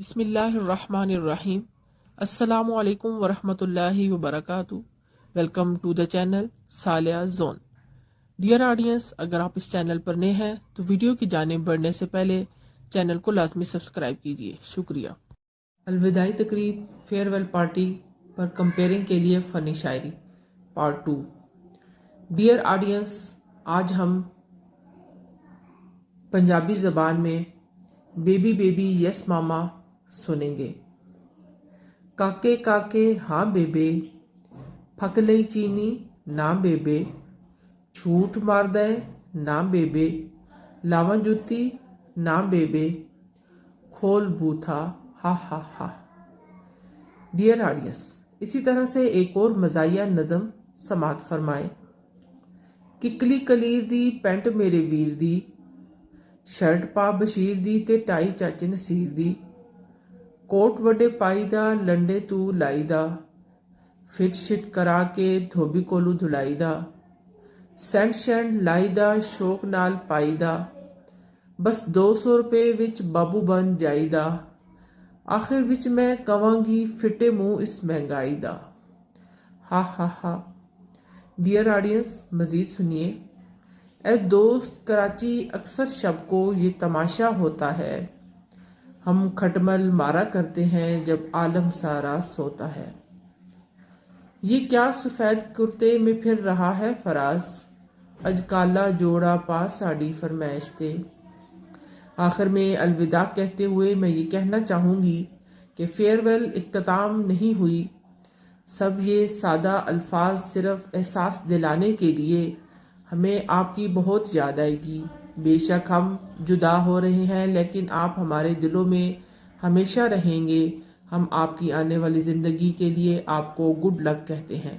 بسم اللہ الرحمن الرحیم۔ السلام علیکم ورحمۃ اللہ وبرکاتہ۔ Welcome to the channel Saliya zone. Dear audience, اگر آپ اس چینل پر نئے ہیں تو ویڈیو کی جانب بڑھنے سے پہلے چینل کو لازمی سبسکرائب کیجیے، شکریہ۔ الوداعی تقریب فیئر ویل پارٹی پر کمپیئرنگ کے لیے فنی شاعری پارٹ 2۔ ڈیئر آڈینس، آج ہم پنجابی زبان میں بیبی بیبی یس ماما سنیں گے۔ کاکے کاکے ہاں بیبے، پھک لئی چینی نہ بیبے، جھوٹ ماردے نہ بیبے، لاواں جُتی نہ بیبے، کھول بوتھا ہا ہا ہا۔ ڈیئر آڈینس، اسی طرح سے ایک اور مزاحیہ نظم سماعت فرمائیں۔ ککلی کلیر دی پینٹ میرے ویر دی، شرٹ پا بشیر دی تے ٹائی چاچے نصیر دی، کوٹ وڈے پائی دا لنڈے تو لائی دا، فٹ شٹ کرا کے دھوبی کولو دھلائی دا، سینٹ شینٹ لائی دا شوق نال پائی دا، بس 200 روپے وچ بابو بن جائی دا، آخر وچ میں کواں گی فٹے منہ اس مہنگائی دا، ہا ہا ہا۔ ڈیئر آڈینس، مزید سنیے۔ اے دوست کراچی اکثر شب کو یہ تماشا ہوتا ہے، ہم کھٹمل مارا کرتے ہیں جب عالم سارا سوتا ہے، یہ کیا سفید کرتے میں پھر رہا ہے فراز، اج کالا جوڑا پا ساڑی فرمائش تے۔ آخر میں الوداع کہتے ہوئے میں یہ کہنا چاہوں گی کہ فیئر ویل اختتام نہیں ہوئی، سب یہ سادہ الفاظ صرف احساس دلانے کے لیے ہمیں آپ کی بہت یاد آئے گی۔ بے شک ہم جدا ہو رہے ہیں، لیکن آپ ہمارے دلوں میں ہمیشہ رہیں گے۔ ہم آپ کی آنے والی زندگی کے لیے آپ کو گڈ لک کہتے ہیں۔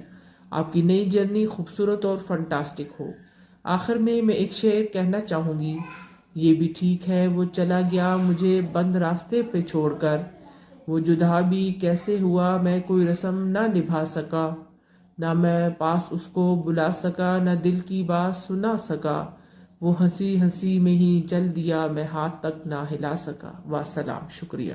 آپ کی نئی جرنی خوبصورت اور فنٹاسٹک ہو۔ آخر میں ایک شعر کہنا چاہوں گی۔ یہ بھی ٹھیک ہے وہ چلا گیا مجھے بند راستے پہ چھوڑ کر، وہ جدا بھی کیسے ہوا میں کوئی رسم نہ نبھا سکا، نہ میں پاس اس کو بلا سکا، نہ دل کی بات سنا سکا، وہ ہنسی ہنسی میں ہی چل دیا میں ہاتھ تک نہ ہلا سکا۔ والسلام، شکریہ۔